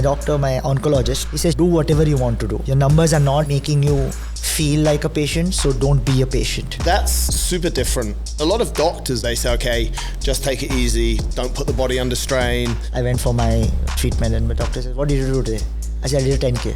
my doctor, my oncologist, he says, do whatever you want to do. Your numbers are not making you feel like a patient, so don't be a patient. That's super different. A lot of doctors, they say, okay, just take it easy, don't put the body under strain. I went for my treatment and my doctor said, what did you do today? I said, I did a 10K.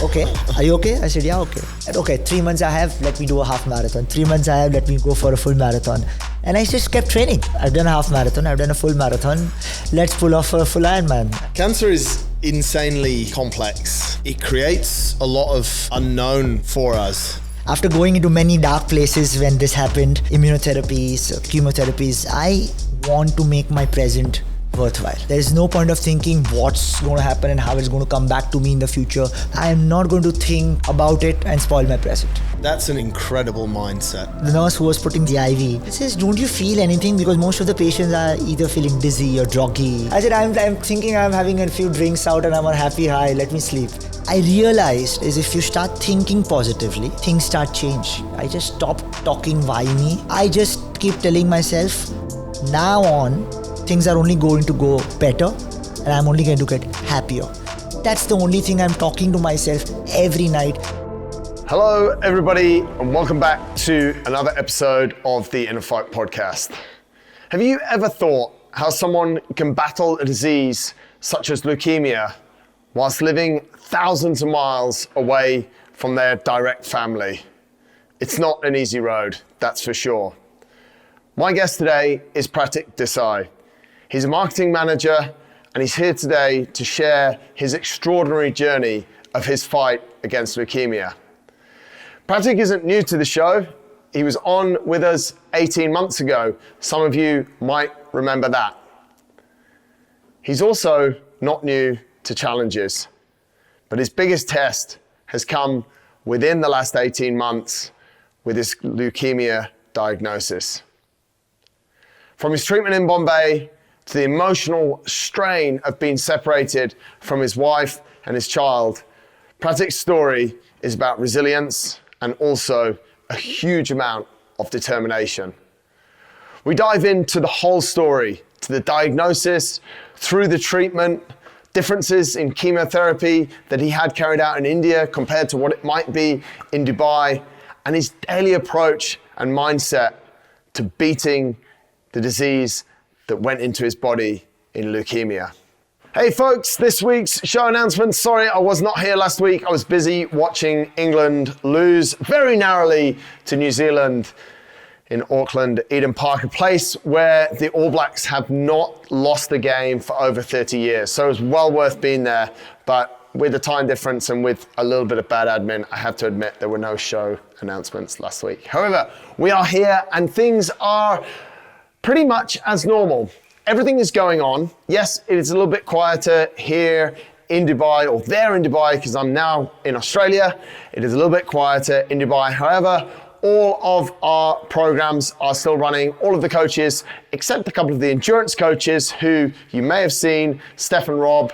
Okay, are you okay? I said, yeah, okay. And okay, 3 months I have, let me do a half marathon. 3 months I have, let me go for a full marathon. And I just kept training. I've done a half marathon, I've done a full marathon. Let's pull off a full Ironman. Cancer is insanely complex. It creates a lot of unknown for us. After going into many dark places when this happened, immunotherapies, chemotherapies, I want to make my present worthwhile. There is no point of thinking what's going to happen and how it's going to come back to me in the future. I am not going to think about it and spoil my present. That's an incredible mindset. The nurse who was putting the IV says, don't you feel anything? Because most of the patients are either feeling dizzy or groggy. I said, I'm thinking I'm having a few drinks out and I'm on a happy high, let me sleep. I realized is if you start thinking positively, things start change. I just stopped talking why me. I just keep telling myself, now on, things are only going to go better and I'm only going to get happier. That's the only thing I'm talking to myself every night. Hello, everybody, and welcome back to another episode of the InnerFight podcast. Have you ever thought how someone can battle a disease such as leukemia whilst living thousands of miles away from their direct family? It's not an easy road, that's for sure. My guest today is Pratik Desai. He's a marketing manager and he's here today to share his extraordinary journey of his fight against leukemia. Pratik isn't new to the show. He was on with us 18 months ago. Some of you might remember that. He's also not new to challenges, but his biggest test has come within the last 18 months with his leukemia diagnosis. From his treatment in Bombay to the emotional strain of being separated from his wife and his child, Pratik's story is about resilience and also a huge amount of determination. We dive into the whole story, to the diagnosis, through the treatment, differences in chemotherapy that he had carried out in India compared to what it might be in Dubai, and his daily approach and mindset to beating the disease that went into his body in leukemia. Hey folks, this week's show announcement. Sorry, I was not here last week. I was busy watching England lose very narrowly to New Zealand in Auckland, Eden Park, a place where the All Blacks have not lost a game for over 30 years. So it was well worth being there, but with the time difference and with a little bit of bad admin, I have to admit there were no show announcements last week. However, we are here and things are pretty much as normal. Everything is going on. Yes, it is a little bit quieter here in Dubai or there in Dubai because I'm now in Australia. It is a little bit quieter in Dubai. However, all of our programs are still running. All of the coaches, except a couple of the endurance coaches who you may have seen, Steph and Rob,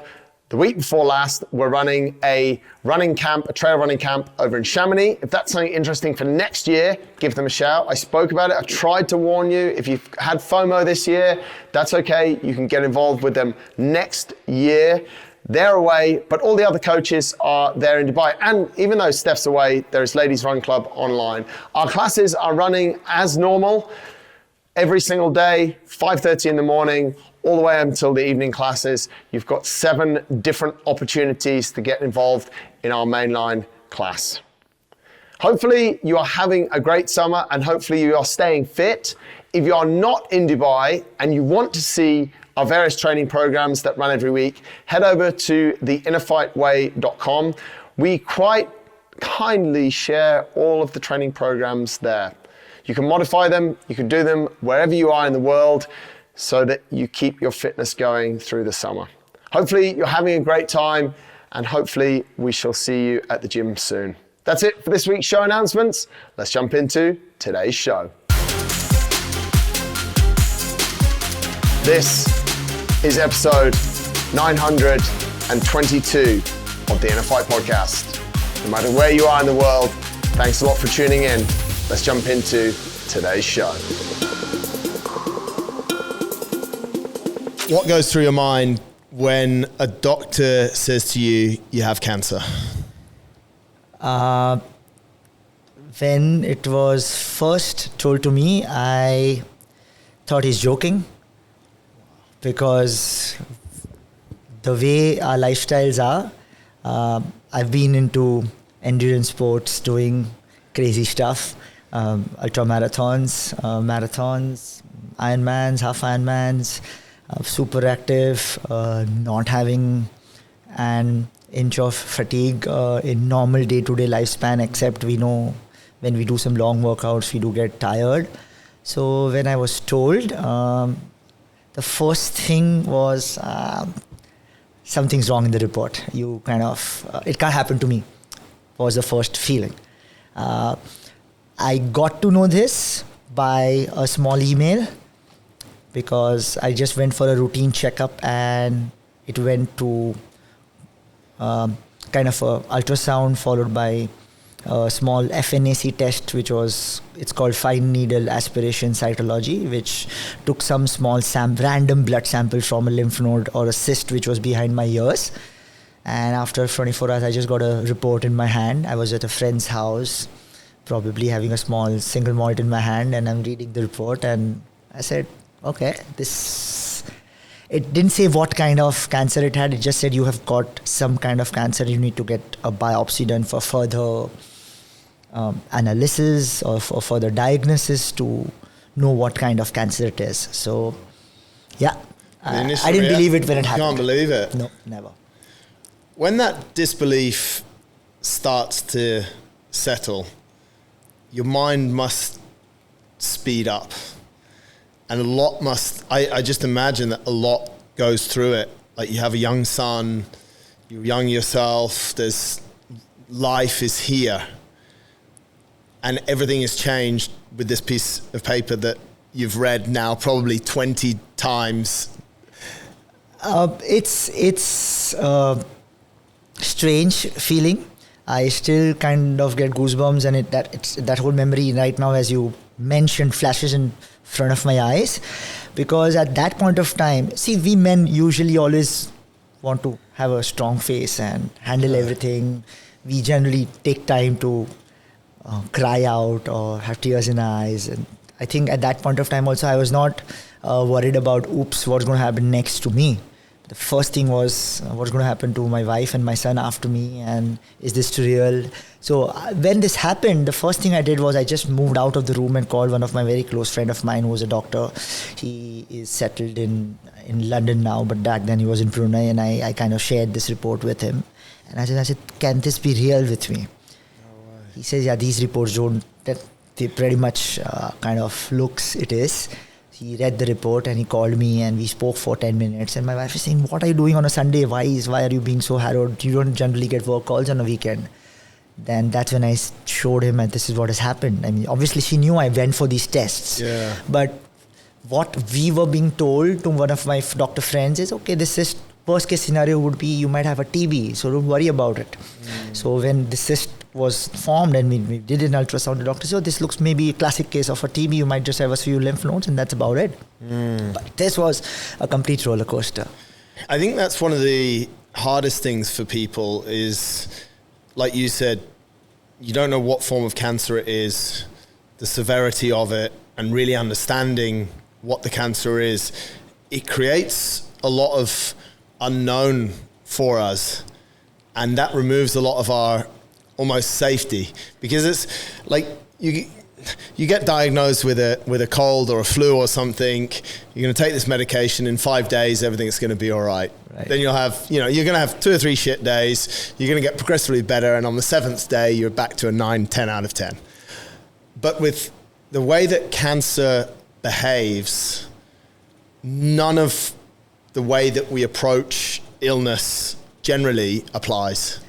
the week before last, were running a running camp, a trail running camp over in Chamonix. If that's something interesting for next year, give them a shout. I spoke about it. I tried to warn you. If you've had FOMO this year, that's okay. You can get involved with them next year. They're away, but all the other coaches are there in Dubai. And even though Steph's away, there is Ladies Run Club online. Our classes are running as normal every single day, 5:30 in the morning, all the way until the evening classes. You've got 7 different opportunities to get involved in our mainline class. Hopefully you are having a great summer and hopefully you are staying fit. If you are not in Dubai and you want to see our various training programs that run every week, head over to the InnerFightWay.com. We quite kindly share all of the training programs there. You can modify them, you can do them wherever you are in the world so that you keep your fitness going through the summer. Hopefully you're having a great time and hopefully we shall see you at the gym soon. That's it for this week's show announcements. Let's jump into today's show. This is episode 922 of the InnerFight podcast. No matter where you are in the world, thanks a lot for tuning in. Let's jump into today's show. What goes through your mind when a doctor says to you, you have cancer? When it was first told to me, I thought he's joking, because the way our lifestyles are, I've been into endurance sports, doing crazy stuff, ultra marathons, Ironmans, half Ironmans, super active, not having an inch of fatigue in normal day-to-day lifespan, except we know when we do some long workouts, we do get tired. So when I was told, the first thing was something's wrong in the report. You kind of, it can't happen to me, was the first feeling. I got to know this by a small email, because I just went for a routine checkup and it went to kind of a ultrasound followed by a small FNAC test, it's called fine needle aspiration cytology, which took some small random blood sample from a lymph node or a cyst which was behind my ears. And after 24 hours, I just got a report in my hand. I was at a friend's house, probably having a small single malt in my hand, and I'm reading the report, and I said, okay, it didn't say what kind of cancer it had. It just said you have got some kind of cancer. You need to get a biopsy done for further analysis or for further diagnosis to know what kind of cancer it is. So, yeah, I didn't believe it when it happened. You can't believe it? No, never. When that disbelief starts to settle, your mind must speed up. And a lot I just imagine that a lot goes through it. Like, you have a young son, you're young yourself, life is here. And everything has changed with this piece of paper that you've read now probably 20 times. It's a strange feeling. I still kind of get goosebumps, and that whole memory right now, as you mentioned, flashes in front of my eyes. Because at that point of time, see, we men usually always want to have a strong face and handle everything. We generally take time to cry out or have tears in our eyes. And I think at that point of time also, I was not worried about, oops, what's going to happen next to me. The first thing was what's going to happen to my wife and my son after me, and is this real? So when this happened, the first thing I did was I just moved out of the room and called one of my very close friend of mine who was a doctor. He is settled in London now, but back then he was in Brunei, and I kind of shared this report with him. And I said, can this be real with me? He says, yeah, these reports don't, they pretty much kind of looks it is. He read the report and he called me and we spoke for 10 minutes. And my wife is saying, what are you doing on a Sunday? Why are you being so harrowed? You don't generally get work calls on a weekend. Then that's when I showed him that this is what has happened. I mean, obviously she knew I went for these tests. Yeah. But what we were being told to one of my doctor friends is, okay, this is worst case scenario would be you might have a TB, so don't worry about it. So when the cyst was formed and we did an ultrasound, the doctor said, this looks maybe a classic case of a TB, you might just have a few lymph nodes and that's about it. But this was a complete roller coaster. I think that's one of the hardest things for people is, like you said, you don't know what form of cancer it is, the severity of it, and really understanding what the cancer is. It creates a lot of unknown for us, and that removes a lot of our almost safety, because it's like you get diagnosed with a cold or a flu or something, you're going to take this medication, in 5 days everything's going to be all right. Then you'll have, you're going to have 2 or 3 shit days, you're going to get progressively better, and on the 7th day you're back to a 9, 10 out of 10. But with the way that cancer behaves, none of the way that we approach illness generally applies.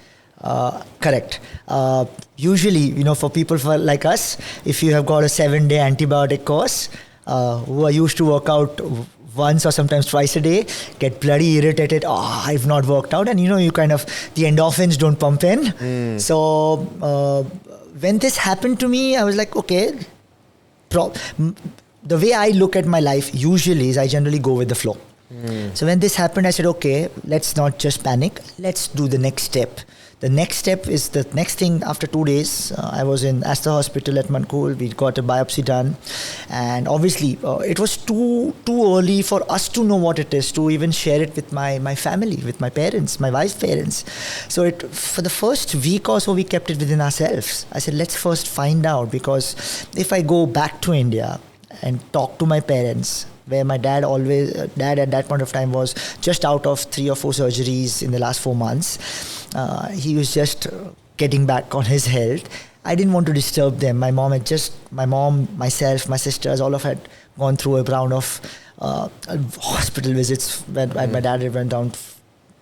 Correct. Usually, for people like us, if you have got a 7-day antibiotic course, who are used to work out once or sometimes twice a day, get bloody irritated. I've not worked out. And you kind of, the endorphins don't pump in. So when this happened to me, I was like, okay, the way I look at my life usually is I generally go with the flow. So when this happened, I said, okay, let's not just panic. Let's do the next step. The next step is the next thing. After 2 days, I was in Aster Hospital at Mankul. We got a biopsy done. And obviously, it was too early for us to know what it is, to even share it with my family, with my parents, my wife's parents. So for the first week or so, we kept it within ourselves. I said, let's first find out, because if I go back to India and talk to my parents, where my dad at that point of time was just out of 3 or 4 surgeries in the last 4 months. He was just getting back on his health. I didn't want to disturb them. My mom, myself, my sisters, all of had gone through a round of hospital visits when my dad went down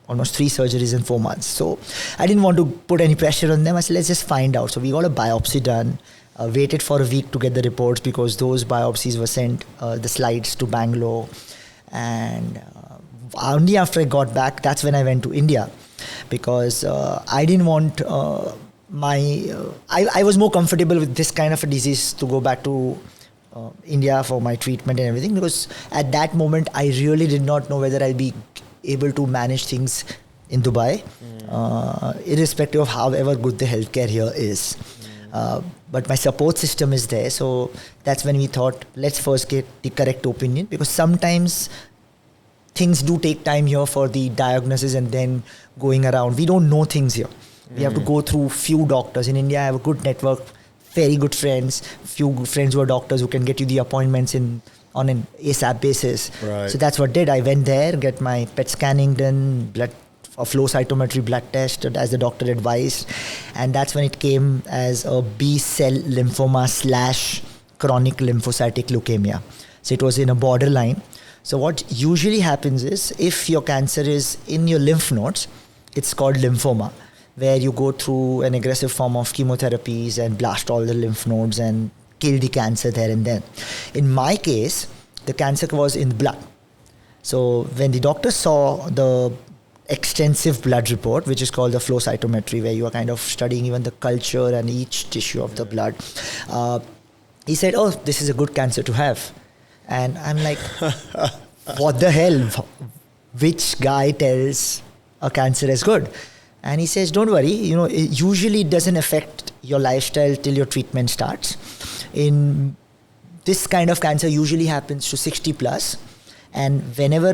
almost 3 surgeries in 4 months. So I didn't want to put any pressure on them. I said, let's just find out. So we got a biopsy done. Waited for a week to get the reports, because those biopsies were sent, the slides, to Bangalore. And only after I got back, that's when I went to India, because I didn't want I was more comfortable with this kind of a disease to go back to India for my treatment and everything, because at that moment I really did not know whether I'll be able to manage things in Dubai, irrespective of however good the healthcare here is. But my support system is there. So that's when we thought, let's first get the correct opinion, because sometimes things do take time here for the diagnosis and then going around. We don't know things here. We have to go through few doctors. In India, I have a good network, very good friends, few friends who are doctors who can get you the appointments on an ASAP basis. Right. So that's what I did. I went there, get my PET scanning done, a flow cytometry blood test as the doctor advised, and that's when it came as a B-cell lymphoma / chronic lymphocytic leukemia. So it was in a borderline. So what usually happens is, if your cancer is in your lymph nodes, it's called lymphoma, where you go through an aggressive form of chemotherapies and blast all the lymph nodes and kill the cancer there and then. In my case, the cancer was in the blood. So when the doctor saw the extensive blood report, which is called the flow cytometry, where you are kind of studying even the culture and each tissue of the blood, he said, oh, this is a good cancer to have. And I'm like, what the hell? Which guy tells a cancer is good? And he says, don't worry, it usually doesn't affect your lifestyle till your treatment starts. In this kind of cancer usually happens to 60 plus. And whenever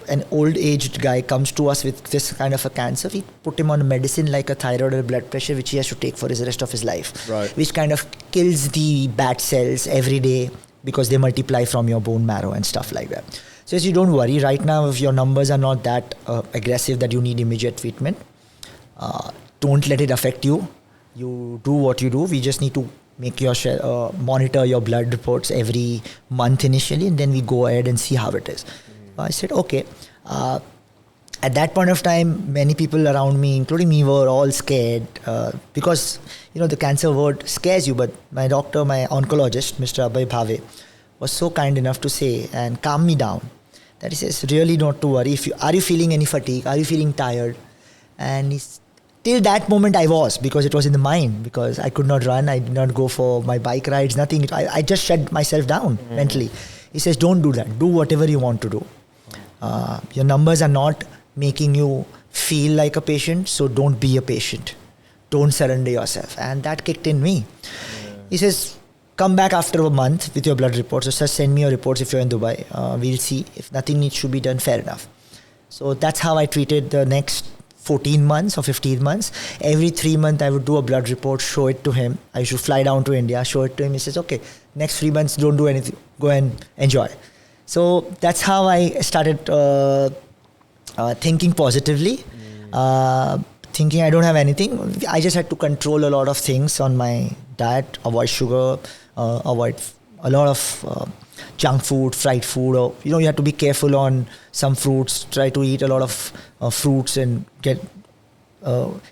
an old-aged guy comes to us with this kind of a cancer, we put him on a medicine like a thyroid or blood pressure, which he has to take for the rest of his life, right, which kind of kills the bad cells every day, because they multiply from your bone marrow and stuff like that. So you don't worry. Right now, if your numbers are not that aggressive that you need immediate treatment, don't let it affect you. You do what you do. We just need to make your monitor your blood reports every month initially, and then we go ahead and see how it is. I said, okay. At that point of time, many people around me, including me, were all scared because, the cancer word scares you. But my doctor, my oncologist, Mr. Abhay Bhave, was so kind enough to say and calm me down, that he says, really not to worry. Are you feeling any fatigue? Are you feeling tired? And till that moment I was, because it was in the mind, because I could not run, I did not go for my bike rides, nothing. I just shut myself down mentally. He says, don't do that. Do whatever you want to do. Your numbers are not making you feel like a patient, so don't be a patient. Don't surrender yourself. And that kicked in me. He says, come back after a month with your blood reports. So just send me your reports if you're in Dubai. We'll see. If nothing needs to be done, fair enough. So that's how I treated the next 14 months or 15 months. Every 3 months, I would do a blood report, show it to him. I should fly down to India, show it to him. He says, okay, next 3 months, don't do anything. Go and enjoy. So that's how I started thinking positively, thinking I don't have anything. I just had to control a lot of things on my diet, avoid sugar, avoid a lot of junk food, fried food, or you have to be careful on some fruits. Try to eat a lot of fruits and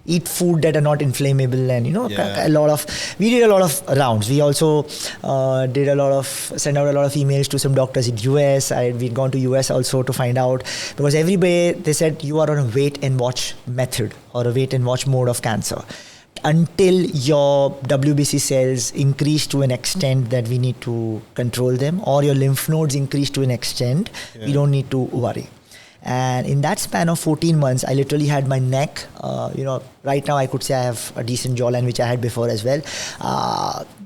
eat food that are not inflammable, and we did a lot of rounds. We also sent out a lot of emails to some doctors in US. We'd gone to US also to find out, because everybody, they said you are on a wait and watch method or a wait and watch mode of cancer until your WBC cells increase to an extent that we need to control them, or your lymph nodes increase to an extent we don't need to worry. And in that span of 14 months, I literally had my neck, right now I could say I have a decent jawline, which I had before as well.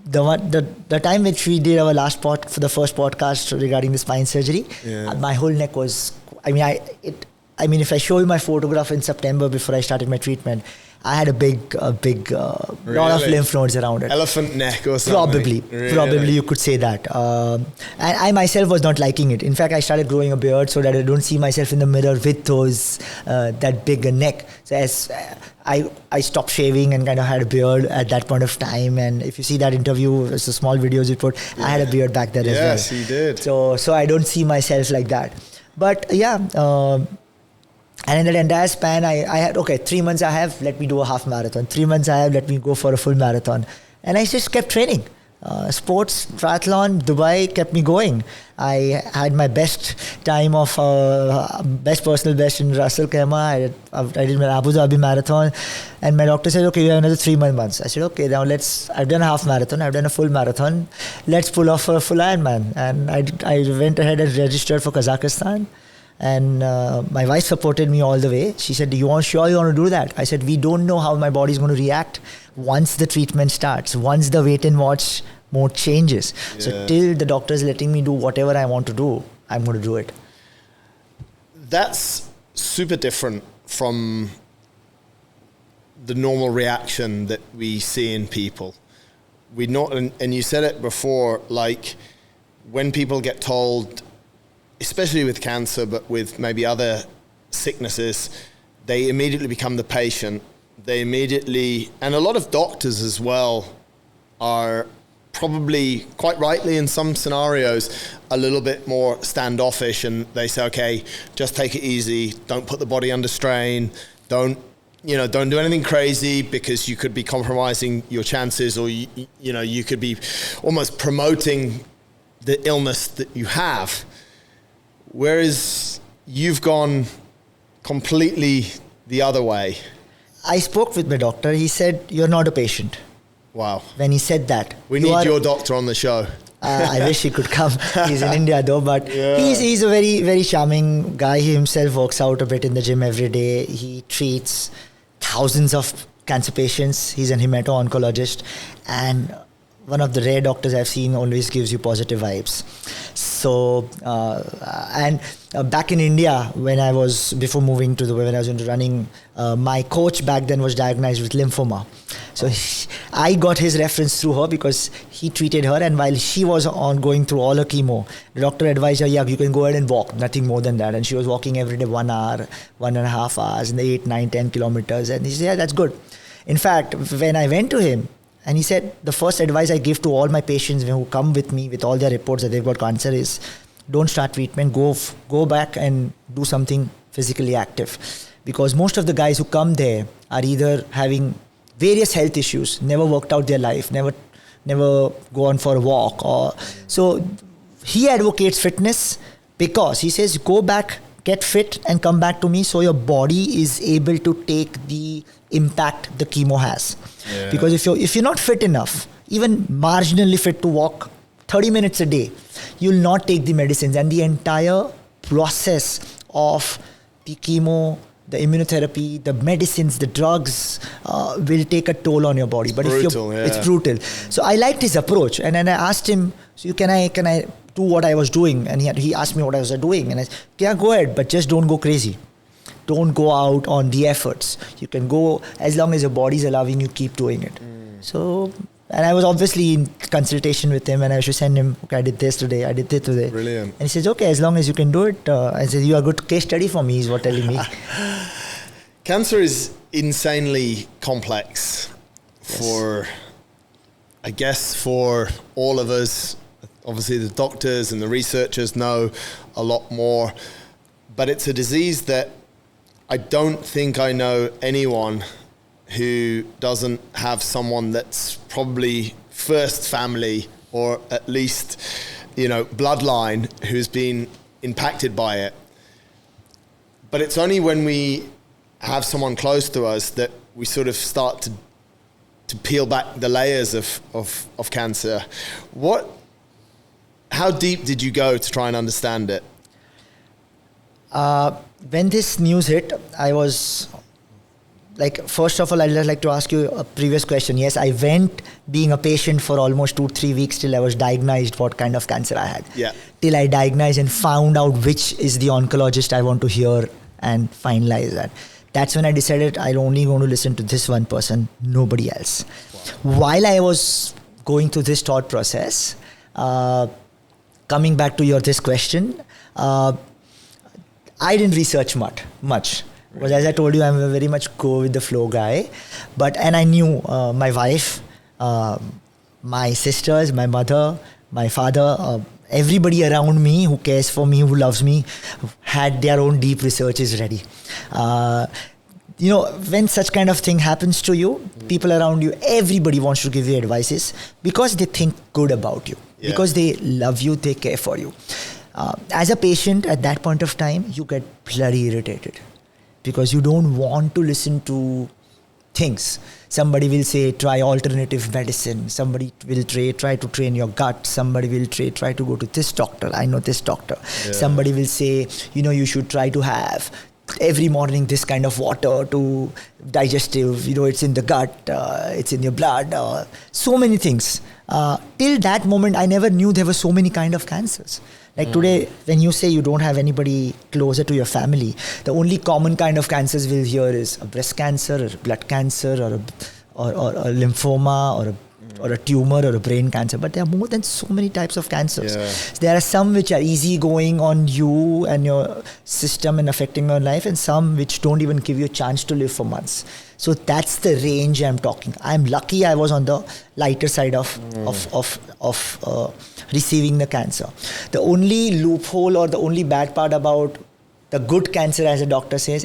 The time which we did our last for the first podcast regarding the spine surgery, my whole neck was, if I show you my photograph in September before I started my treatment, I had a big lot of lymph nodes around it. Elephant neck or something. Probably you could say that. And I myself was not liking it. In fact, I started growing a beard so that I don't see myself in the mirror with those that big a neck. So as I stopped shaving and kind of had a beard at that point of time. And if you see that interview, it's a small videos you put, I had a beard back there as well. Yes, you did. So I don't see myself like that. But and in that entire span, I had, 3 months I have, let me do a half marathon. 3 months I have, let me go for a full marathon. And I just kept training. Sports, triathlon, Dubai kept me going. I had my best time of, personal best in Leukaemia. I did my Abu Dhabi marathon. And my doctor said, okay, you have another 3 months. I said, okay, now I've done a half marathon, I've done a full marathon. Let's pull off a full Ironman. And I went ahead and registered for Kazakhstan. And my wife supported me all the way. She said, you want to do that? I said, we don't know how my body is going to react once the treatment starts, once the wait and watch mode changes. Yeah. So till the doctor is letting me do whatever I want to do, I'm going to do it. That's super different from the normal reaction that we see in people. And you said it before, like when people get told, especially with cancer, but with maybe other sicknesses, they immediately become the patient. And a lot of doctors as well are probably, quite rightly in some scenarios, a little bit more standoffish, and they say, okay, just take it easy, don't put the body under strain, don't do anything crazy because you could be compromising your chances, or you could be almost promoting the illness that you have. Whereas you've gone completely the other way. I spoke with my doctor. He said, you're not a patient. Wow. When he said that. We need your doctor on the show. I wish he could come. He's in India though, but he's a very, very charming guy. He himself works out a bit in the gym every day. He treats thousands of cancer patients. He's an hemato-oncologist. And one of the rare doctors I've seen always gives you positive vibes. So, back in India, when I was into running, my coach back then was diagnosed with lymphoma. So I got his reference through her because he treated her, and while she was going through all her chemo, the doctor advised her, you can go ahead and walk, nothing more than that. And she was walking every day 1 hour, 1.5 hours, and 8, 9, 10 kilometers. And he said, that's good. In fact, when I went to him, and he said, the first advice I give to all my patients who come with me with all their reports that they've got cancer is, don't start treatment, go back and do something physically active. Because most of the guys who come there are either having various health issues, never worked out their life, never go on for a walk. So he advocates fitness because he says, go back, get fit and come back to me so your body is able to take the impact the chemo has. Yeah. Because if you're not fit enough, even marginally fit to walk 30 minutes a day, you'll not take the medicines, and the entire process of the chemo, the immunotherapy, the medicines, the drugs will take a toll on your body. But it's brutal. So I liked his approach, and then I asked him, so can I do what I was doing? And he asked me what I was doing, and I said, yeah, go ahead, but just don't go crazy. Don't go out on the efforts. You can go as long as your body is allowing you, keep doing it. So, and I was obviously in consultation with him, and I should send him, okay, I did this today, I did this today. Brilliant. And he says, okay, as long as you can do it. I said, you are a good case study for me, is what telling me. Cancer is insanely complex for all of us. Obviously the doctors and the researchers know a lot more, but it's a disease that I don't think I know anyone who doesn't have someone that's probably first family or at least, bloodline who's been impacted by it. But it's only when we have someone close to us that we sort of start to peel back the layers of cancer. How deep did you go to try and understand it? When this news hit, I was like, first of all, I'd just like to ask you a previous question. Yes, I went being a patient for almost 2-3 weeks till I was diagnosed what kind of cancer I had. Yeah. Till I diagnosed and found out which is the oncologist I want to hear and finalize that. That's when I decided I'm only going to listen to this one person, nobody else. Wow. While I was going through this thought process, coming back to this question, I didn't research much. Because as I told you, I'm a very much go with the flow guy. And I knew my wife, my sisters, my mother, my father, everybody around me who cares for me, who loves me, had their own deep researches ready. When such kind of thing happens to you, people around you, everybody wants to give you advices because they think good about you. Yeah. Because they love you, they care for you. As a patient at that point of time, you get bloody irritated. Because you don't want to listen to things. Somebody will say, try alternative medicine. Somebody will try to train your gut. Somebody will try to go to this doctor. I know this doctor. Yeah. Somebody will say, you should try to have every morning this kind of water to digestive. It's in the gut. It's in your blood. So many things. Till that moment, I never knew there were so many kind of cancers. Like today, when you say you don't have anybody closer to your family, the only common kind of cancers we'll hear is a breast cancer or a blood cancer or a lymphoma or a tumor or a brain cancer. But there are more than so many types of cancers. Yeah. There are some which are easy going on you and your system and affecting your life, and some which don't even give you a chance to live for months. So that's the range I'm talking. I'm lucky I was on the lighter side of receiving the cancer. The only loophole or the only bad part about the good cancer, as a doctor says,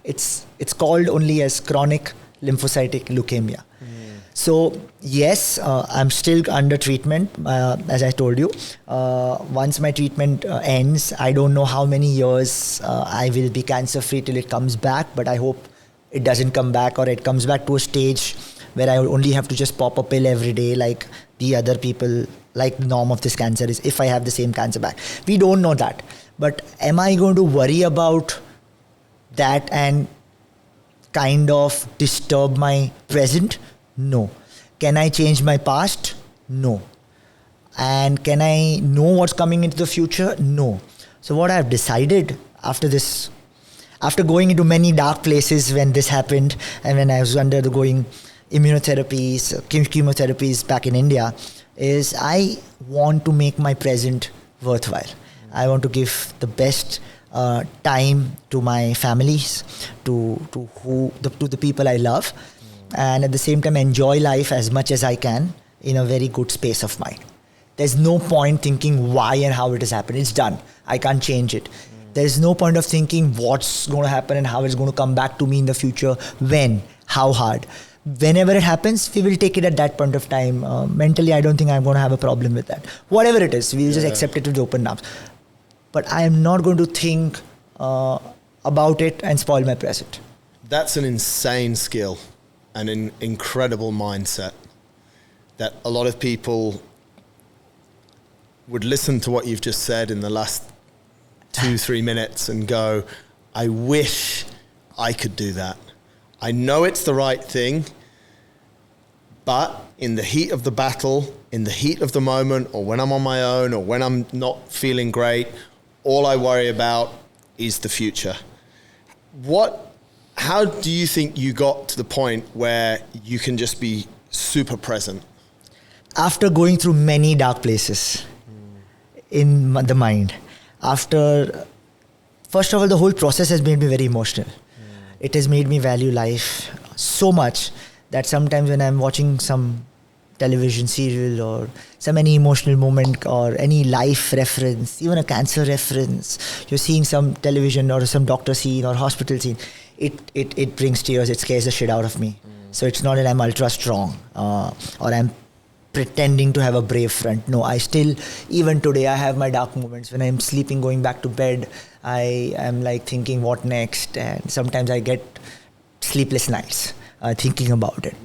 it's called only as chronic lymphocytic leukemia. So yes, I'm still under treatment, as I told you. Once my treatment ends, I don't know how many years I will be cancer-free till it comes back, but I hope it doesn't come back, or it comes back to a stage where I will only have to just pop a pill every day like the other people, like the norm of this cancer is, if I have the same cancer back. We don't know that. But am I going to worry about that and kind of disturb my present? No. Can I change my past? No. And can I know what's coming into the future? No. So what I've decided after this, after going into many dark places when this happened, and when I was undergoing immunotherapies, chemotherapies back in India, is I want to make my present worthwhile. I want to give the best time to my families, to the people I love, and at the same time enjoy life as much as I can in a very good space of mind. There's no point thinking why and how it has happened. It's done. I can't change it. There's no point of thinking what's going to happen and how it's going to come back to me in the future, when, how hard. Whenever it happens, we will take it at that point of time. Mentally, I don't think I'm going to have a problem with that. Whatever it is, we'll just accept it with open arms. But I am not going to think about it and spoil my present. That's an insane skill and an incredible mindset that a lot of people would listen to what you've just said in the last 2-3 minutes and go, I wish I could do that. I know it's the right thing, but in the heat of the battle, in the heat of the moment, or when I'm on my own, or when I'm not feeling great, all I worry about is the future. How do you think you got to the point where you can just be super present? After going through many dark places in the mind, first of all, the whole process has made me very emotional. It has made me value life so much that sometimes when I'm watching some television serial or any emotional moment or any life reference, even a cancer reference, you're seeing some television or some doctor scene or hospital scene, it brings tears, it scares the shit out of me. So it's not that I'm ultra strong or I'm pretending to have a brave front. No, I still, even today, I have my dark moments. When I'm sleeping, going back to bed, I am like thinking what next, and sometimes I get sleepless nights. thinking about it.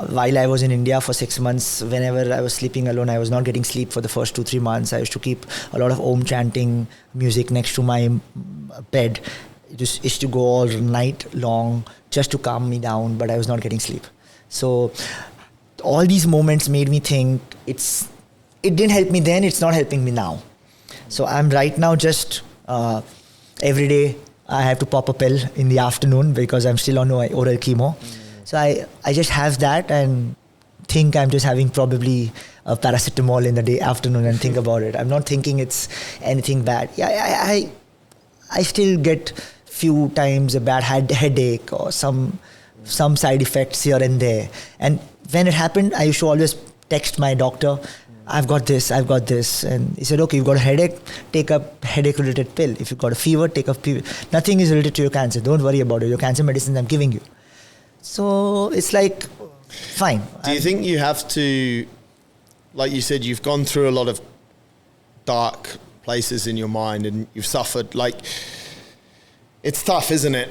While I was in India for 6 months, whenever I was sleeping alone, I was not getting sleep for the first 2-3 months. I used to keep a lot of Om chanting music next to my bed. It used to go all night long just to calm me down, but I was not getting sleep. So all these moments made me think it didn't help me then, it's not helping me now. So I'm right now just every day I have to pop a pill in the afternoon because I'm still on oral chemo. So I just have that and think I'm just having probably a paracetamol in the afternoon and think about it. I'm not thinking it's anything bad. Yeah, I still get few times a bad headache or some side effects here and there. And when it happened, I used to always text my doctor, I've got this. And he said, okay, you've got a headache, take a headache-related pill. If you've got a fever, take a fever. Nothing is related to your cancer. Don't worry about it. Your cancer medicines I'm giving you. So it's like, fine. Do you think you have to, like you said, you've gone through a lot of dark places in your mind and you've suffered, like, it's tough, isn't it?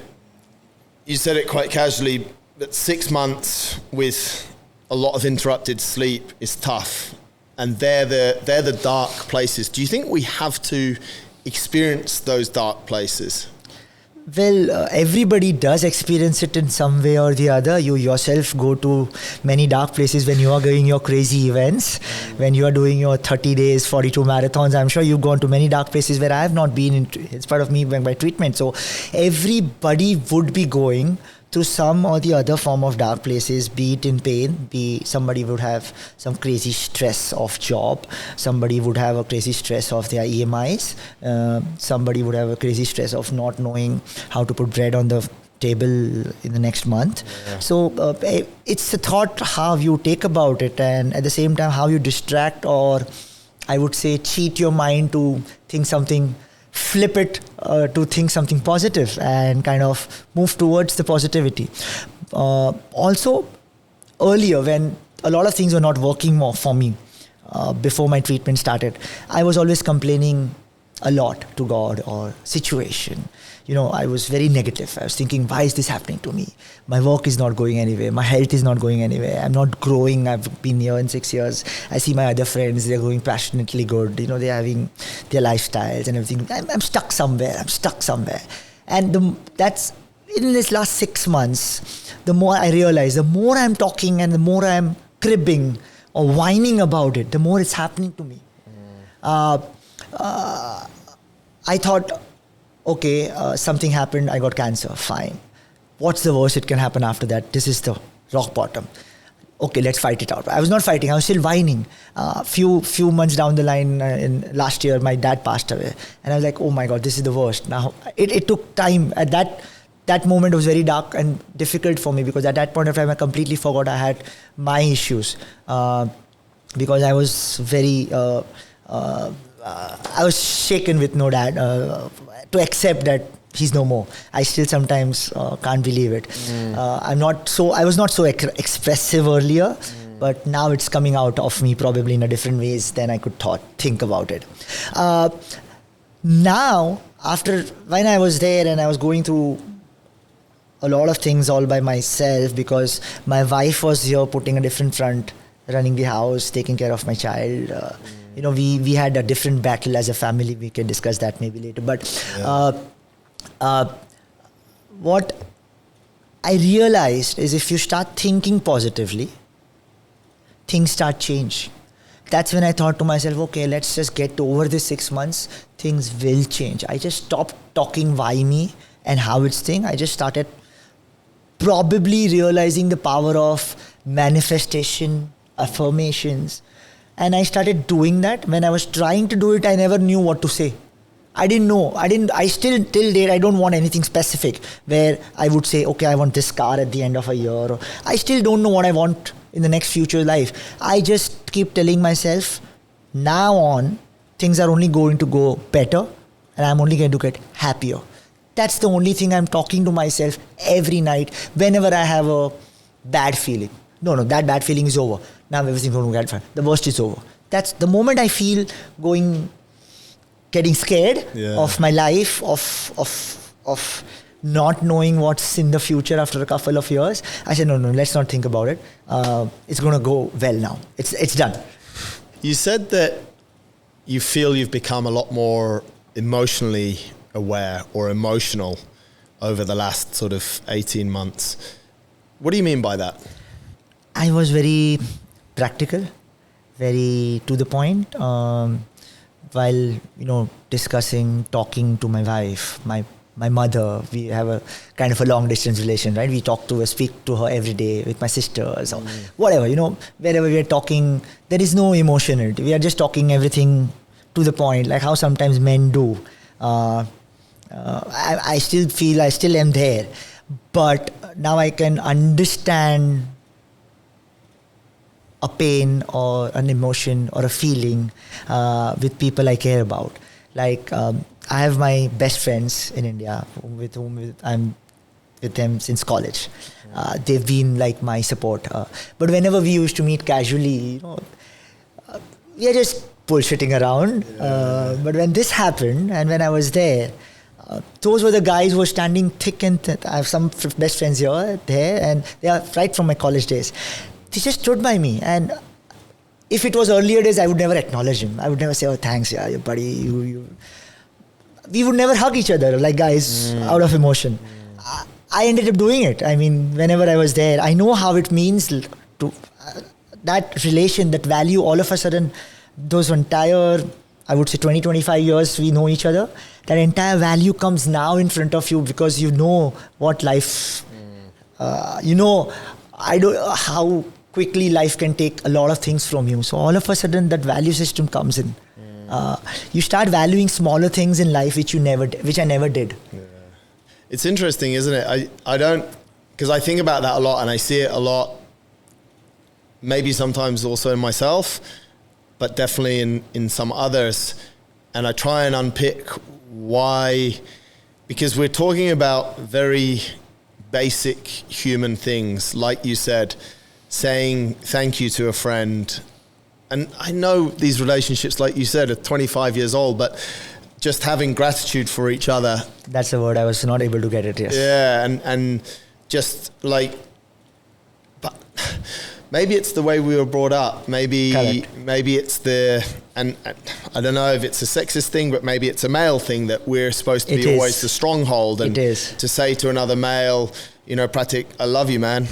You said it quite casually, that 6 months with a lot of interrupted sleep is tough. And they're the dark places. Do you think we have to experience those dark places? Well, everybody does experience it in some way or the other. You yourself go to many dark places when you are doing your crazy events, when you are doing your 30 days, 42 marathons. I'm sure you've gone to many dark places where I have not been in spite of me going by treatment. So everybody would be going through some or the other form of dark places, be it in pain, somebody would have some crazy stress of job, somebody would have a crazy stress of their EMIs, somebody would have a crazy stress of not knowing how to put bread on the table in the next month. Yeah. So it's the thought how you take about it, and at the same time how you distract, or I would say cheat your mind to think something, flip it to think something positive and kind of move towards the positivity. Also, earlier when a lot of things were not working more for me, before my treatment started, I was always complaining a lot to God or situation. I was very negative. I was thinking, why is this happening to me? My work is not going anywhere. My health is not going anywhere. I'm not growing. I've been here in 6 years. I see my other friends, they're growing passionately good. They're having their lifestyles and everything. I'm stuck somewhere. And that's in this last 6 months, the more I realize, the more I'm talking and the more I'm cribbing or whining about it, the more it's happening to me. I thought, okay, something happened, I got cancer, fine. What's the worst it can happen after that? This is the rock bottom. Okay, let's fight it out. I was not fighting, I was still whining. Few months down the line, in last year, my dad passed away. And I was like, oh my God, this is the worst. Now, it took time. At that moment was very dark and difficult for me, because at that point of time, I completely forgot I had my issues. Because I was very... I was shaken with no dad to accept that he's no more. I still sometimes can't believe it. I was not so expressive earlier, but now it's coming out of me probably in a different ways than I could think about it. Now, when I was there and I was going through a lot of things all by myself, because my wife was here putting a different front, running the house, taking care of my child. We had a different battle as a family. We can discuss that maybe later. But what I realized is, if you start thinking positively, things start change. That's when I thought to myself, okay, let's just get over this 6 months. Things will change. I just stopped talking why me and how it's thing. I just started probably realizing the power of manifestation, affirmations. And I started doing that. When I was trying to do it, I never knew what to say. I didn't know. I still, till date, I don't want anything specific where I would say, okay, I want this car at the end of a year. I still don't know what I want in the next future life. I just keep telling myself, now on, things are only going to go better and I'm only going to get happier. That's the only thing I'm talking to myself every night whenever I have a bad feeling. No, that bad feeling is over. Now everything's going to get fine. The worst is over. That's the moment I feel getting scared of my life, of not knowing what's in the future after a couple of years. I said, no, let's not think about it. It's going to go well now. It's done. You said that you feel you've become a lot more emotionally aware or emotional over the last sort of 18 months. What do you mean by that? I was very practical, very to the point. While, discussing, talking to my wife, my mother, we have a kind of a long distance relation, right? We speak to her every day with my sisters or whatever, wherever we are talking, there is no emotion in it. We are just talking everything to the point, like how sometimes men do. I still feel I still am there, but now I can understand a pain or an emotion or a feeling with people I care about. Like I have my best friends in India with whom I'm with them since college. They've been like my support. But whenever we used to meet casually, we are just bullshitting around. But when this happened and when I was there, those were the guys who were standing thick and thin. I have some best friends there, and they are right from my college days. They just stood by me, and if it was earlier days, I would never acknowledge him. I would never say, "Oh, thanks, yeah, buddy." You. We would never hug each other like guys out of emotion. I ended up doing it. I mean, whenever I was there, I know how it means to that relation, that value. All of a sudden, those entire, I would say, 20, 25 years we know each other. That entire value comes now in front of you because you know what life. I don't how quickly life can take a lot of things from you. So all of a sudden that value system comes in. You start valuing smaller things in life which I never did. Yeah. It's interesting, isn't it? I don't, because I think about that a lot and I see it a lot, maybe sometimes also in myself, but definitely in some others. And I try and unpick why, because we're talking about very basic human things, like you said, saying thank you to a friend. And I know these relationships, like you said, are 25 years old, but just having gratitude for each other. That's the word. I was not able to get it, yes. Yeah, and just like, but maybe it's the way we were brought up. Maybe it's and I don't know if it's a sexist thing, but maybe it's a male thing that we're supposed to be always the stronghold. And to say to another male, Pratik, I love you, man.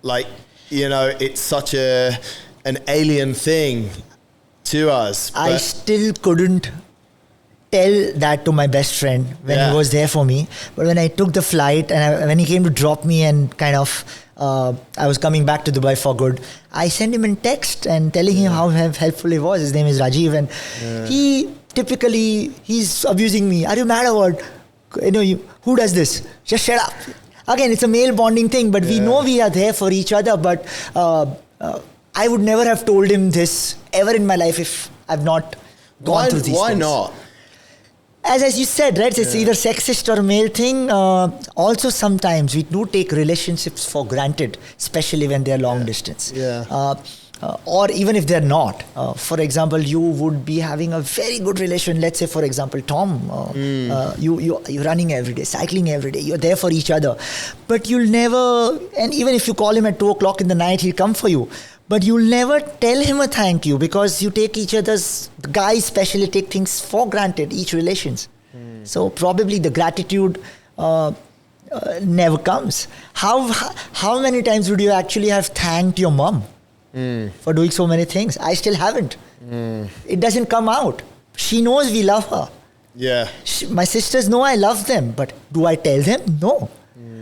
Like, it's such an alien thing to us. I still couldn't tell that to my best friend when he was there for me. But when I took the flight and when he came to drop me and kind of, I was coming back to Dubai for good, I sent him a text and telling him how helpful he was. His name is Rajiv, and he's abusing me. Are you mad or what? Who does this? Just shut up. Again, it's a male bonding thing, but we know we are there for each other. But I would never have told him this ever in my life if I've not gone through these things. Why not? As you said, right? It's either sexist or male thing. Also, sometimes we do take relationships for granted, especially when they're long distance. Or even if they're not. For example, you would be having a very good relation. Let's say, for example, Tom, you're running every day, cycling every day. You're there for each other. But you'll never, and even if you call him at 2 o'clock in the night, he'll come for you. But you'll never tell him a thank you because you take each other's, guys especially take things for granted, each relations. So probably the gratitude never comes. How many times would you actually have thanked your mom for doing so many things? I still haven't. It doesn't come out. She knows we love her. Yeah. My sisters know I love them, but do I tell them? No.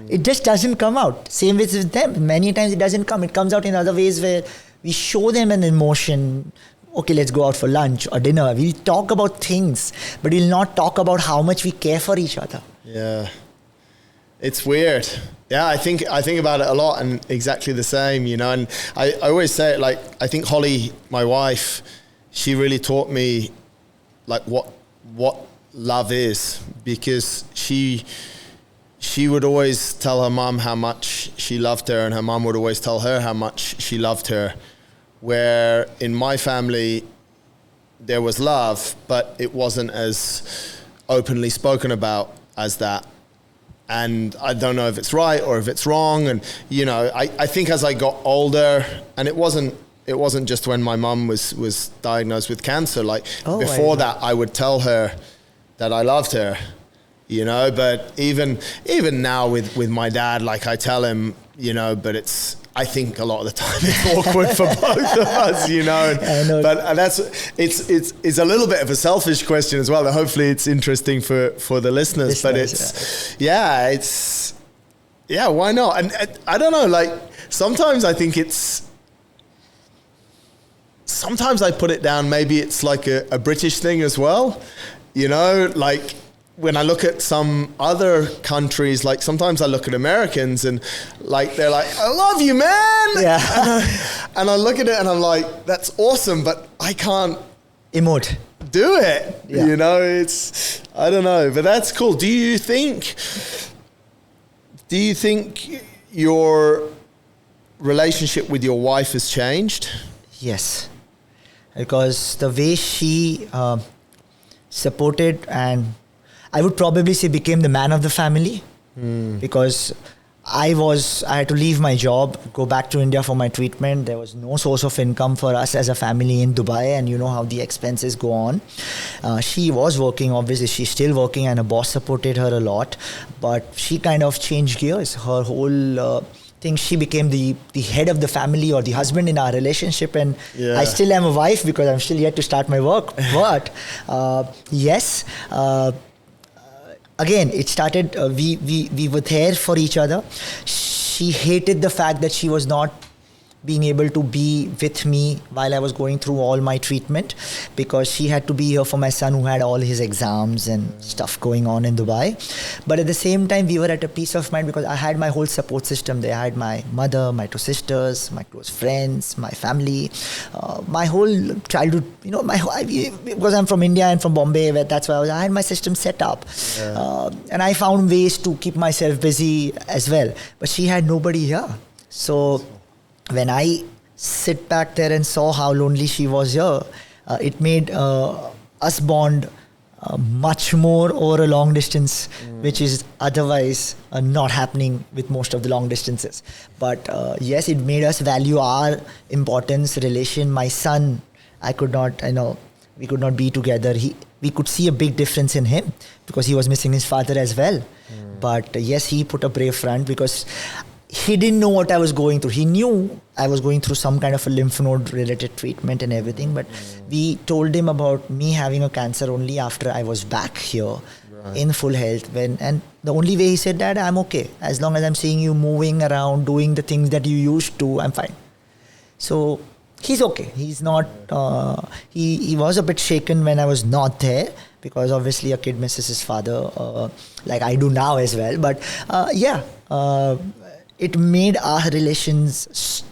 It just doesn't come out. Same with them. Many times it doesn't come. It comes out in other ways where we show them an emotion. Okay, let's go out for lunch or dinner. We'll talk about things, but we'll not talk about how much we care for each other. Yeah. It's weird. Yeah, I think about it a lot and exactly the same, and I always say it, like, I think Holly, my wife, she really taught me like what love is, because she would always tell her mum how much she loved her, and her mum would always tell her how much she loved her. Where in my family, there was love, but it wasn't as openly spoken about as that. and I don't know if it's right or if it's wrong. And, you know, I think as I got older, and it wasn't just when my mum was diagnosed with cancer, like before that, I would tell her that I loved her, you know, but even now with my dad, like I tell him, you know, but I think a lot of the time it's awkward for both of us, you know. But it's a little bit of a selfish question as well. And hopefully it's interesting for the listeners. But why not? And I don't know, like sometimes I think sometimes I put it down, maybe it's like a British thing as well, you know, like when I look at some other countries, like sometimes I look at Americans and like they're like, I love you, man. Yeah. And I look at it and I'm like, that's awesome, but I can't emote. Do it. Yeah. You know, I don't know, but that's cool. Do you think your relationship with your wife has changed? Yes. Because the way she supported, and I would probably say became the man of the family, because I had to leave my job, go back to India for my treatment. There was no source of income for us as a family in Dubai, and you know how the expenses go on. She was working, obviously she's still working, and her boss supported her a lot, but she kind of changed gears. Her whole thing, she became the head of the family or the husband in our relationship, and I still am a wife because I'm still yet to start my work. But yes. Again, it started, we were there for each other. She hated the fact that she was not being able to be with me while I was going through all my treatment, because she had to be here for my son who had all his exams and stuff going on in Dubai. But at the same time, we were at a peace of mind because I had my whole support system there. I had my mother, my 2 sisters, my close friends, my family, my whole childhood, you know, because I'm from India and from Bombay, that's why I had my system set up. And I found ways to keep myself busy as well. But she had nobody here. So when I sit back there and saw how lonely she was here, it made us bond much more over a long distance, which is otherwise not happening with most of the long distances. But yes, it made us value our importance, relation. My son, we could not be together. We could see a big difference in him because he was missing his father as well. But yes, he put a brave front because he didn't know what I was going through. He knew I was going through some kind of a lymph node related treatment and everything, but we told him about me having a cancer only after I was back here in full health. And the only way he said, Dad, I'm okay. As long as I'm seeing you moving around, doing the things that you used to, I'm fine. So he's okay. He's not, he was a bit shaken when I was not there, because obviously a kid misses his father, like I do now as well. But it made our relations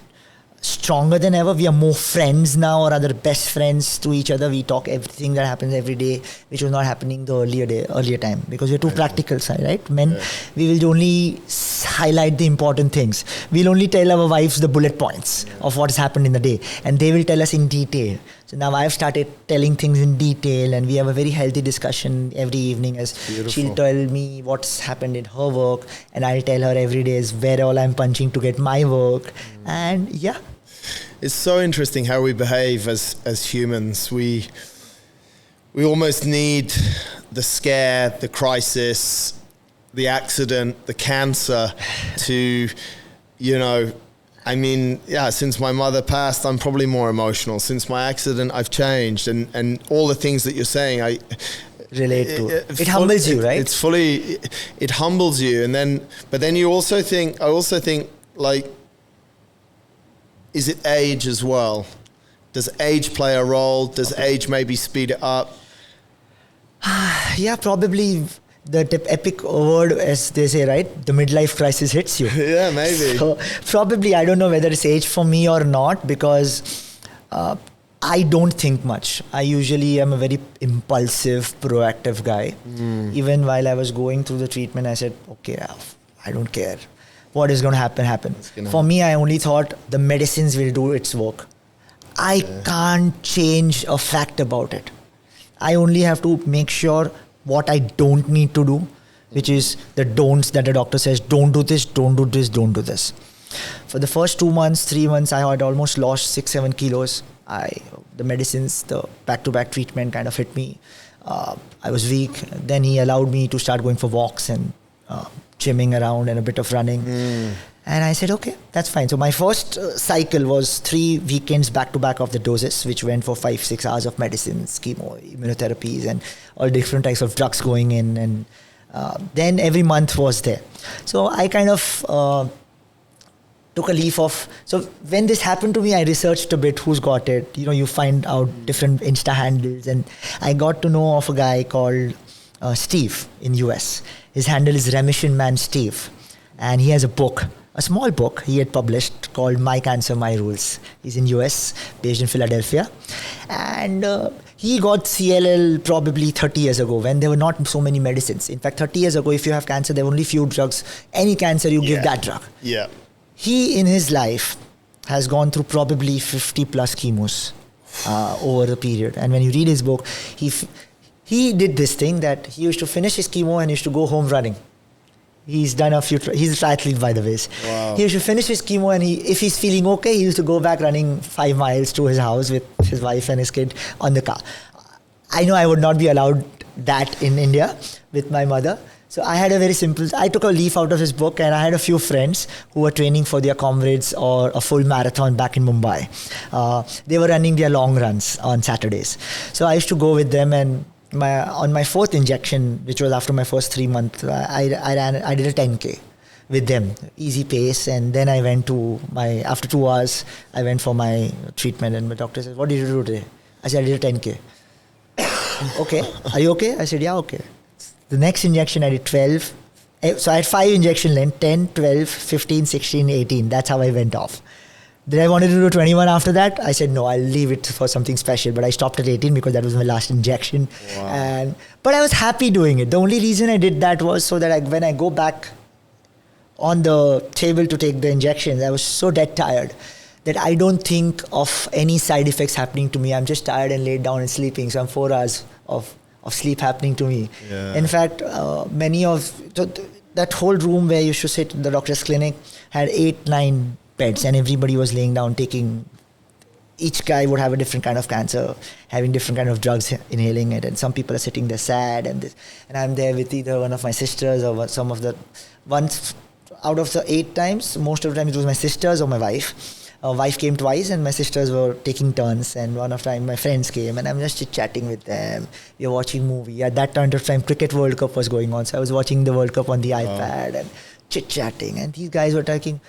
stronger than ever. We are more friends now, or rather best friends to each other. We talk everything that happens every day, which was not happening the earlier time, because we're too practical side, right? Men, we will only highlight the important things. We'll only tell our wives the bullet points of what has happened in the day, and they will tell us in detail. So now I've started telling things in detail, and we have a very healthy discussion every evening, as she'll tell me what's happened in her work, and I'll tell her every day is where all I'm punching to get my work. And yeah. It's so interesting how we behave as humans. We almost need the scare, the crisis, the accident, the cancer to, since my mother passed, I'm probably more emotional. Since my accident, I've changed, and all the things that you're saying, I relate to. It humbles you, right? It humbles you, but then you also think, like, is it age as well? Does age play a role? Does age maybe speed it up? Yeah, probably. The epic word, as they say, right? The midlife crisis hits you. Yeah, maybe. So probably, I don't know whether it's age for me or not, because I don't think much. I usually am a very impulsive, proactive guy. Even while I was going through the treatment, I said, okay, I don't care. What is going to happen. For me, I only thought the medicines will do its work. I can't change a fact about it. I only have to make sure what I don't need to do, which is the don'ts that the doctor says, don't do this, don't do this, don't do this. For the first 2 months, 3 months, I had almost lost 6-7 kilos. The medicines, the back-to-back treatment kind of hit me. I was weak. Then he allowed me to start going for walks and gymming around and a bit of running. And I said, okay, that's fine. So my first cycle was 3 weekends back-to-back of the doses, which went for 5-6 hours of medicines, chemo, immunotherapies, and all different types of drugs going in. And then every month was there. So I kind of took a leaf off. So when this happened to me, I researched a bit who's got it. You find out different Insta handles. And I got to know of a guy called Steve in US. His handle is Remission Man Steve. And he has a book, a small book he had published called My Cancer, My Rules. He's in US, based in Philadelphia. And he got CLL probably 30 years ago when there were not so many medicines. In fact, 30 years ago, if you have cancer, there were only few drugs. Any cancer, you give that drug. Yeah. He, in his life, has gone through probably 50 plus chemos over the period. And when you read his book, he did this thing that he used to finish his chemo and used to go home running. He's done a few, he's a triathlete by the way. Wow. He used to finish his chemo and if he's feeling okay, he used to go back running 5 miles to his house with his wife and his kid on the car. I know I would not be allowed that in India with my mother. So I had I took a leaf out of his book and I had a few friends who were training for their comrades or a full marathon back in Mumbai. They were running their long runs on Saturdays. So I used to go with them and on my 4th injection, which was after my first 3 months, I did a 10K with them, easy pace. And then I went after 2 hours, I went for my treatment and my doctor said, what did you do today? I said, I did a 10K. Okay, are you okay? I said, yeah, okay. The next injection I did 12. So I had 5 injection length, 10, 12, 15, 16, 18. That's how I went off. Did I wanted to do 21 after that? I said, no, I'll leave it for something special. But I stopped at 18 because that was my last injection. Wow. But I was happy doing it. The only reason I did that was so that when I go back on the table to take the injections, I was so dead tired that I don't think of any side effects happening to me. I'm just tired and laid down and sleeping. So I'm 4 hours of sleep happening to me. Yeah. In fact, that whole room where you should sit in the doctor's clinic had 8-9 beds and everybody was laying down each guy would have a different kind of cancer, having different kind of drugs, inhaling it. And some people are sitting there sad and I'm there with either one of my sisters or once out of the 8 times, most of the time it was my sisters or my wife. Wife came twice and my sisters were taking turns, and one of the time my friends came and I'm just chit-chatting with them. We were watching movie. At that time Cricket World Cup was going on, so I was watching the World Cup on the iPad and chit-chatting, and these guys were talking,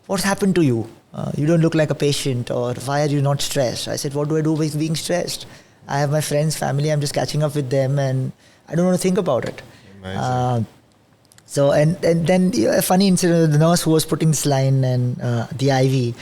what's happened to you? You don't look like a patient, or why are you not stressed? I said, what do I do with being stressed? I have my friends, family, I'm just catching up with them and I don't want to think about it. Amazing. So then a funny incident, the nurse who was putting this line and the IV,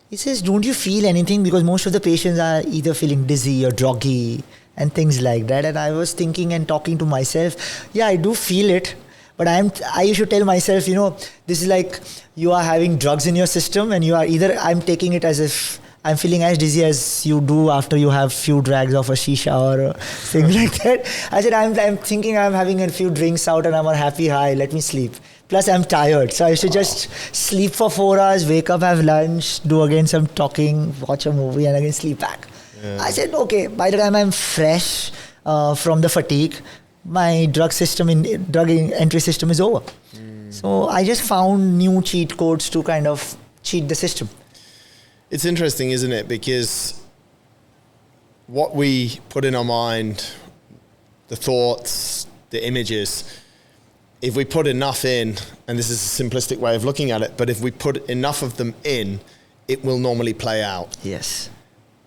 he says, don't you feel anything? Because most of the patients are either feeling dizzy or groggy and things like that. And I was thinking and talking to myself, yeah, I do feel it. But I used to tell myself, this is like you are having drugs in your system and I'm taking it as if I'm feeling as dizzy as you do after you have few drags of a shisha or things like that. I said, I'm thinking I'm having a few drinks out and I'm on happy high, let me sleep. Plus I'm tired. So I should just sleep for 4 hours, wake up, have lunch, do again some talking, watch a movie and again sleep back. Yeah. I said, okay, by the time I'm fresh from the fatigue, my drug entry system is over. So I just found new cheat codes to kind of cheat the system. It's interesting, isn't it? Because what we put in our mind, the thoughts, the images, if we put enough in, and this is a simplistic way of looking at it, but if we put enough of them in, it will normally play out. Yes.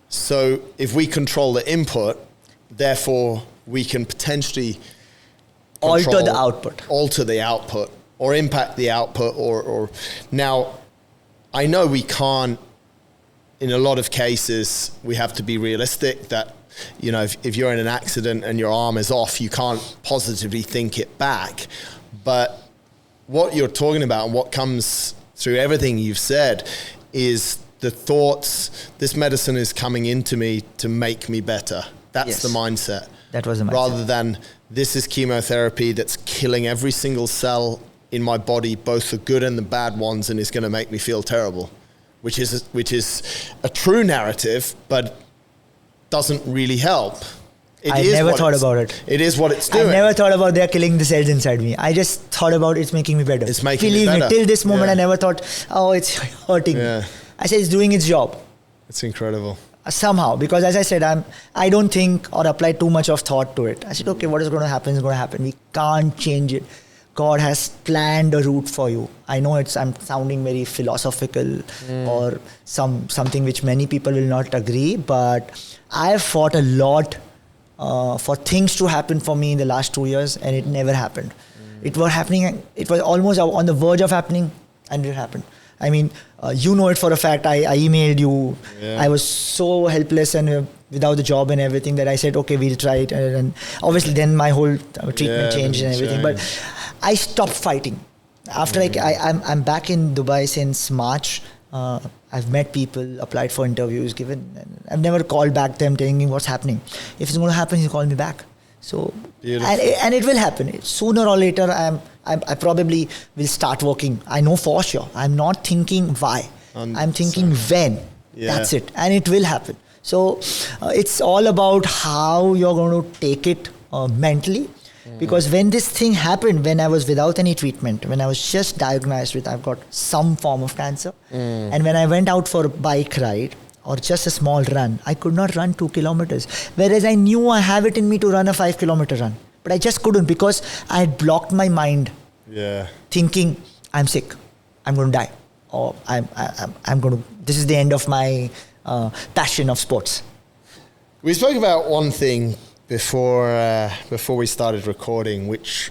So if we control the input, therefore we can potentially alter the output or impact the output or now I know we can't, in a lot of cases we have to be realistic that if you're in an accident and your arm is off, you can't positively think it back. But what you're talking about and what comes through everything you've said is the thoughts, this medicine is coming into me to make me better. That's the mindset. That was the mindset. Rather than this is chemotherapy that's killing every single cell in my body, both the good and the bad ones, and is going to make me feel terrible, which is a true narrative, but doesn't really help. I never thought about it. It is what it's doing. I never thought about they're killing the cells inside me. I just thought about it's making me better. It's making Believe me better. Till this moment, I never thought, oh, it's hurting me. I said it's doing its job. It's incredible. Somehow, because as I said, I don't think or apply too much of thought to it. I said, okay, what is going to happen is going to happen. We can't change it. God has planned a route for you. I know I'm sounding very philosophical or something which many people will not agree, but I have fought a lot for things to happen for me in the last 2 years, and it never happened. It was happening. It was almost on the verge of happening, and it happened. I mean, you know it for a fact. I emailed you. Yeah. I was so helpless and without the job and everything that I said, okay, we'll try it. And obviously then my whole treatment changed and everything. But I stopped fighting. After I'm back in Dubai since March. I've met people, applied for interviews, I've never called back them telling me what's happening. If it's going to happen, you call me back. So, and it will happen. Sooner or later, I probably will start working. I know for sure. I'm not thinking why. I'm thinking when. Yeah. That's it. And it will happen. So it's all about how you're going to take it mentally. Because when this thing happened, when I was without any treatment, when I was just diagnosed with I've got some form of cancer, and when I went out for a bike ride or just a small run, I could not run 2 kilometers. Whereas I knew I have it in me to run a 5-kilometer run. But I just couldn't because I had blocked my mind thinking I'm sick, I'm going to die, or I'm going to, this is the end of my passion of sports. We spoke about one thing before we started recording, which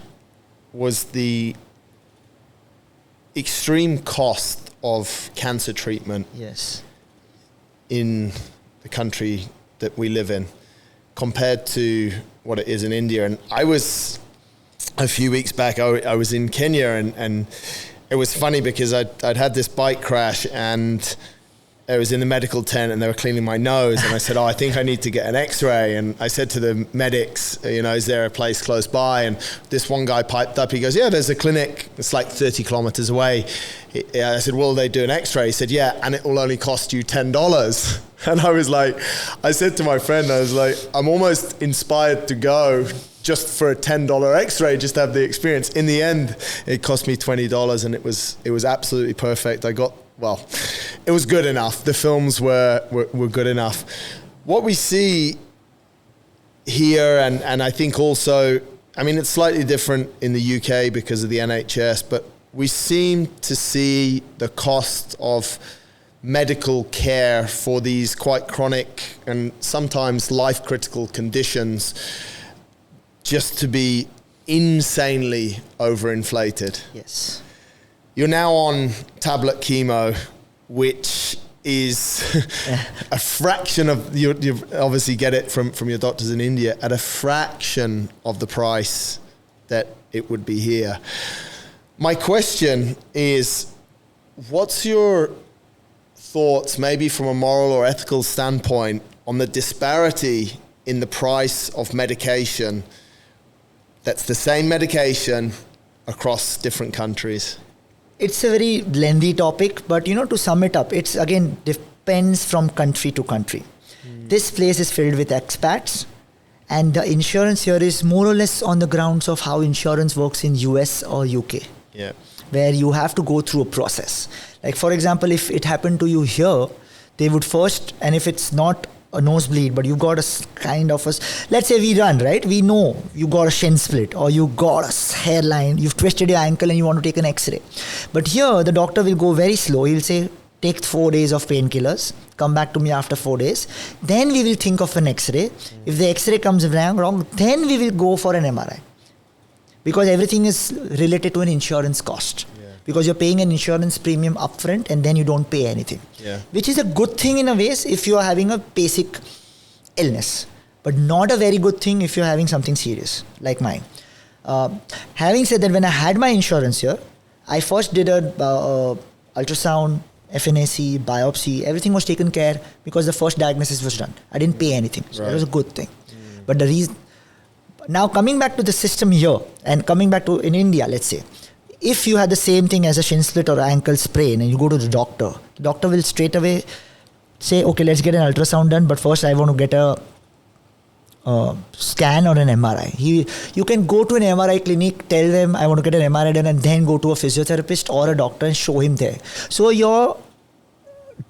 was the extreme cost of cancer treatment in the country that we live in compared to what it is in India. And I was, a few weeks back, I was in Kenya, and it was funny because I'd had this bike crash, and I was in the medical tent and they were cleaning my nose, and I said, I think I need to get an x-ray. And I said to the medics, is there a place close by? And this one guy piped up, he goes, yeah, there's a clinic, it's like 30 kilometers away. I said, will they do an x-ray? He said, yeah, and it will only cost you $10. And I was like, I said to my friend, I was like, I'm almost inspired to go just for a $10 x-ray, just to have the experience. In the end, it cost me $20, and it was absolutely perfect. It was good enough. The films were good enough. What we see here, and I think also, I mean, it's slightly different in the UK because of the NHS, but we seem to see the cost of medical care for these quite chronic and sometimes life-critical conditions just to be insanely overinflated. Yes. You're now on tablet chemo, which is a fraction of, you obviously get it from your doctors in India, at a fraction of the price that it would be here. My question is, what's your thoughts, maybe from a moral or ethical standpoint, on the disparity in the price of medication that's the same medication across different countries? It's a very lengthy topic, but to sum it up, it's again depends from country to country. This place is filled with expats, and the insurance here is more or less on the grounds of how insurance works in US or UK. Yeah. Where you have to go through a process. Like for example, if it happened to you here, they would first, and if it's not a nosebleed, but you got a kind of let's say we run, right? We know you got a shin split or you got a hairline, you've twisted your ankle and you want to take an x-ray. But here, the doctor will go very slow. He'll say, take 4 days of painkillers, come back to me after 4 days. Then we will think of an x-ray. If the x-ray comes wrong, then we will go for an MRI. Because everything is related to an insurance cost. Because you're paying an insurance premium upfront and then you don't pay anything. Yeah. Which is a good thing in a way if you are having a basic illness, but not a very good thing if you're having something serious like mine. Having said that, when I had my insurance here, I first did a ultrasound, FNAC, biopsy, everything was taken care because the first diagnosis was done. I didn't pay anything, so that was a good thing. But the reason, Now coming back to the system here and coming back to in India, let's say, if you had the same thing as a shin split or ankle sprain and you go to the doctor will straight away say, okay, let's get an ultrasound done, but first I want to get a scan or an MRI. You can go to an MRI clinic, tell them I want to get an MRI done, and then go to a physiotherapist or a doctor and show him there. So your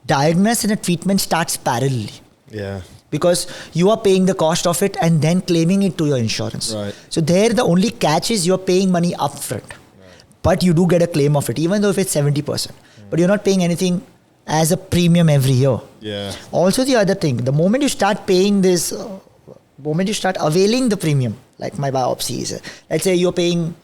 diagnosis and a treatment starts parallelly. Yeah. Because you are paying the cost of it and then claiming it to your insurance. Right. So there the only catch is you're paying money upfront. Right. But you do get a claim of it, even though if it's 70%. But you're not paying anything as a premium every year. Yeah. Also the other thing, the moment you start paying this, moment you start availing the premium, like my biopsy is, let's say you're paying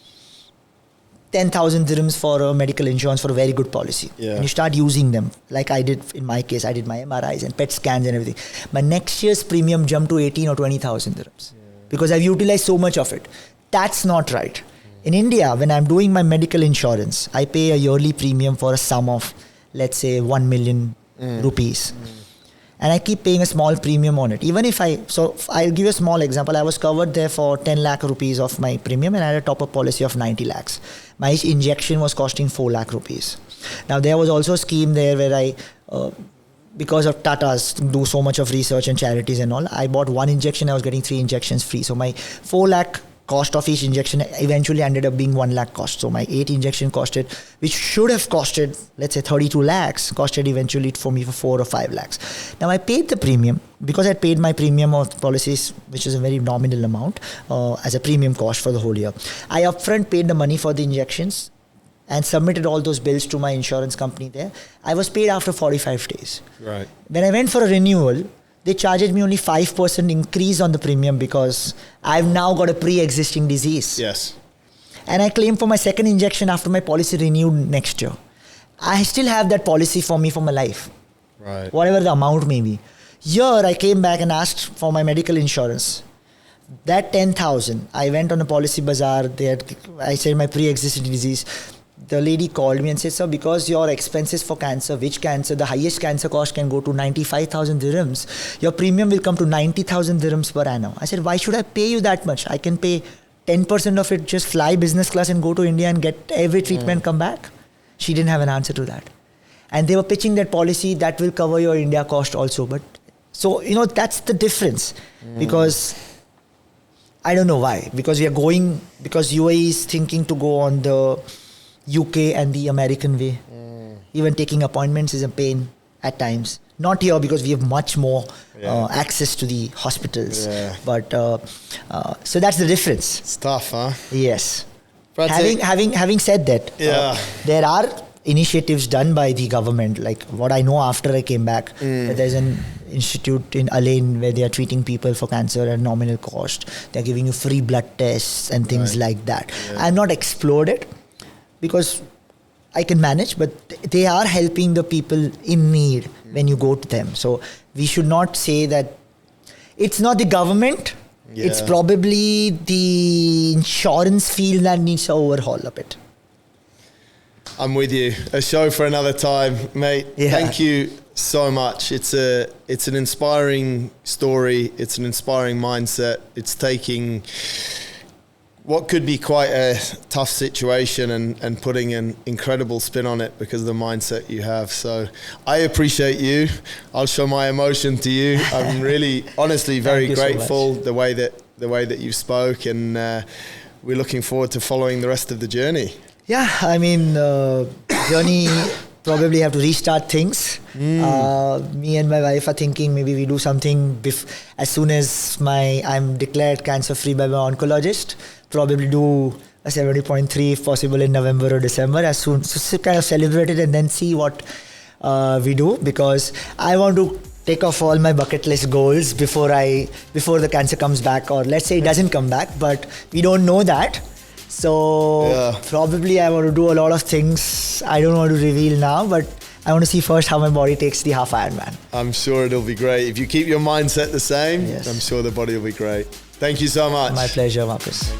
10,000 dirhams for a medical insurance for a very good policy. Yeah. And you start using them, like I did in my case, I did my MRIs and PET scans and everything. My next year's premium jumped to 18 or 20,000 dirhams because I've utilized so much of it. That's not right. In India, when I'm doing my medical insurance, I pay a yearly premium for a sum of, let's say, 1 million rupees. And I keep paying a small premium on it. Even if I'll give you a small example. I was covered there for 10 lakh rupees of my premium and I had a top-up policy of 90 lakhs. My injection was costing 4 lakh rupees. Now, there was also a scheme there where I, because of Tata's do so much of research and charities and all, I bought one injection, I was getting 3 injections free. So my 4 lakh cost of each injection eventually ended up being 1 lakh cost. So my 8 injection costed, which should have costed, let's say 32 lakhs, costed eventually for me for 4 or 5 lakhs. Now I paid the premium because I paid my premium of policies, which is a very nominal amount as a premium cost for the whole year. I upfront paid the money for the injections and submitted all those bills to my insurance company there. I was paid after 45 days. Right. When I went for a renewal, they charged me only 5% increase on the premium because I've now got a pre-existing disease. Yes. And I claimed for my second injection after my policy renewed next year. I still have that policy for me for my life. Right. Whatever the amount may be. Here I came back and asked for my medical insurance. That 10,000, I went on a policy bazaar. I said my pre-existing disease. The lady called me and said, sir, because your expenses for cancer, which cancer, the highest cancer cost can go to 95,000 dirhams. Your premium will come to 90,000 dirhams per annum. I said, why should I pay you that much? I can pay 10% of it, just fly business class and go to India and get every treatment, come back. She didn't have an answer to that. And they were pitching that policy that will cover your India cost also. But so, that's the difference because I don't know why. Because because UAE is thinking to go on the UK and the American way. Even taking appointments is a pain at times. Not here because we have much more access to the hospitals. Yeah. But so that's the difference. It's tough, huh? Yes. Pratik, having said that, there are initiatives done by the government. Like what I know after I came back, that there's an institute in Alain where they are treating people for cancer at nominal cost. They're giving you free blood tests and things like that. Yeah. I've not explored it because I can manage, but they are helping the people in need when you go to them. So we should not say that it's not the government. Yeah. It's probably the insurance field that needs to overhaul a bit. I'm with you. A show for another time, mate. Yeah. Thank you so much. It's an inspiring story. It's an inspiring mindset. It's taking what could be quite a tough situation and putting an incredible spin on it because of the mindset you have. So I appreciate you. I'll show my emotion to you. I'm really, honestly, very grateful the way that you spoke, and we're looking forward to following the rest of the journey. Yeah, I mean, journey probably have to restart things. Me and my wife are thinking maybe we do something as soon as I'm declared cancer-free by my oncologist. Probably do a 70.3 if possible in November or December as soon. So kind of celebrate it and then see what we do, because I want to take off all my bucket list goals before the cancer comes back, or let's say it doesn't come back, but we don't know that. So probably I want to do a lot of things I don't want to reveal now, but I want to see first how my body takes the half Ironman. I'm sure it'll be great. If you keep your mindset the same, I'm sure the body will be great. Thank you so much. My pleasure, Marcus.